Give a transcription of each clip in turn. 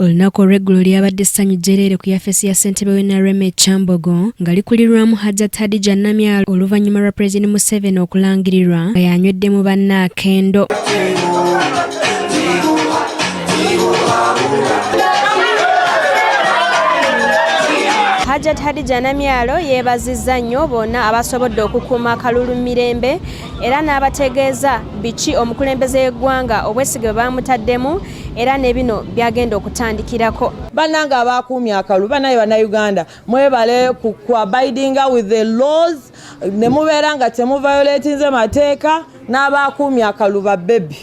Olunaku olw'eggulo lyabadde essanyu jjereere ku yafeesi ya ssentebe w'e Narem e Kyambogo nga likulirwamu Hajjat Hadija Namyalo oluvannyuma lwa Pulezidenti Museveni okulangirirwa nga yanywedde mu banne akendo. Hajjat Hadija Namyalo yeebazizza nnyo bonna abasobodde okukuuma akalulu mirembe era n'abategeeza biki omukulembeze w'eggwanga obwesige bamutaddemu era ne bino byagenda okutandikirako. Bannange abakuumye akalulu banaye bannayuganda mwebale ku abidinga with the laws ne mubeera nga temuviolatinze mateeka n'abakuumye akalulu babebi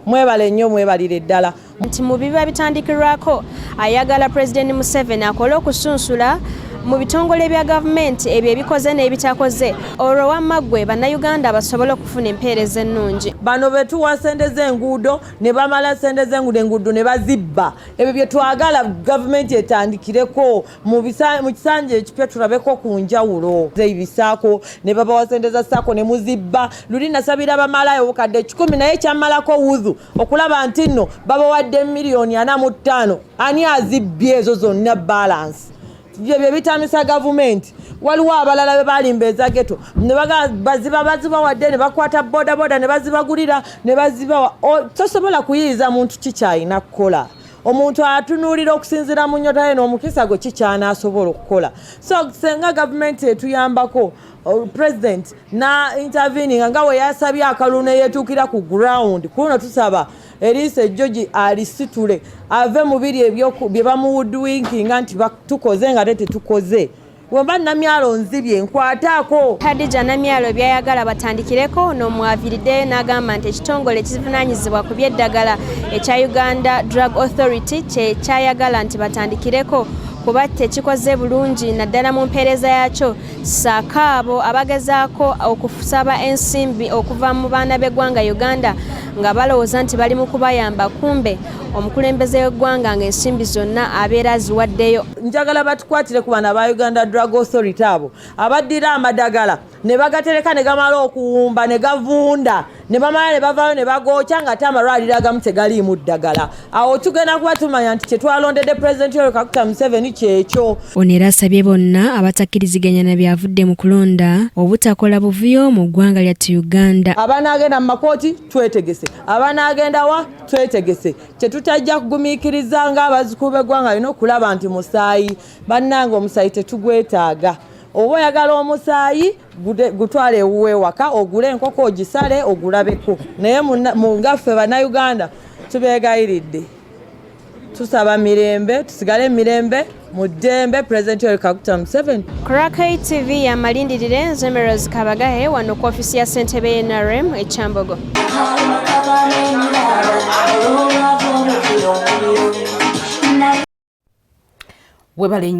mwebale nnyo mwebalire ddala. Nti mu biba bitandikirwako ayagala Pulezidenti Museveni akole okusunsula mu bitongole bya gavumenti ebyo ebikoze n'ebitakoze olwo wamma ggwe bannayuganda basobole okufuna empeereza ennungi. Bano betuwa sente z'enguudo ne bamala sente z'enguudo ne bazibba. Ebyo bye twagala gavumenti etandikireko mu kisanja ekipya tulabeko ku njawulo z'ebisaako ne babawa sente za ssaako ne muzibba. Luli nasabira bamalayo obukadde 10 naye kyammalako wuzu okulaba nti nno babawadde miliyoni 45. Ani azibbye ezo zonna balance? Bye bitamisa gavumenti. Waliwo abalala be balimba ezageto ne baziba wadde ne bakwata boda ne bazibagulira ne baziba. Tosobola kuyiiza muntu kikyayina kukola. Omuntu atunuulira okusinzira mu nnyota ye n'omukisa gwe kikyana asobola okukola. So senga gavumenti etuyambako president na intervening nga we yasabye akalulu ne yetuukira ku ground kuno tusaba Elise George alisitule ave mu biri ebyo bye bamuwudwinkinga nti tukoze nga tetukoze. Wamba Namyalo nzibye nkwataako. Hadija Namyalo byayagala batandikireko n'omwaviridde n'agamba nti ekitongole ekivunaanyizibwa ku by'eddagala ekya Uganda Drug Authority kye kyayagala nti batandikireko kuba tekikoze bulungi naddala mu mpeereza yaakyo ssaako abo abagezaako okusaba ensimbi okuva mu baana b'eggwanga Uganda nga balowooza nti bali mu kubayamba kumbe omukulembeze w'eggwanga ng'ensimbi zonna abeera aziwaddeyo. Njagala batukwatire ku bana ba Uganda Drug Authority abo abaddira amadagala ne bagatereka ne gamala okuwumba ne gavunda ne bamala ne bavaayo ne bagookya nga ate amalwaliro agamu tegaliimu ddagala. Awo tugenda kuba tumanya nti kyetwalondedde Pulezidenti Yoweri Museveni kyekyo. Ono era asabye bonna abatakkiriziganya na byavudde mu kulonda obutakola buvuyo mu ggwanga lyattu Uganda. Abanaagenda mu makooti twetegese, abanaagenda wa twetegese. Tutajja kugumiikiriza ng'abazzukulu b'eggwanga alina okulaba nti musaayi. Bannange omusaayi tetugwetaaga. Oba oyagala omusaayi gutwale ewuwe waka ogule enkoko ogisale ogulabeko. Naye mu ngaffe bannayuganda tubeegayiridde. Tusaba mirembe, tusigale mirembe mu ddembe Pulezidenti Yoweri Museveni. Kurakai TV yamalindirire nze Rose Kabagahe wano ku ofisi ya ssentebe y'e Narem e Kyambogo. Webale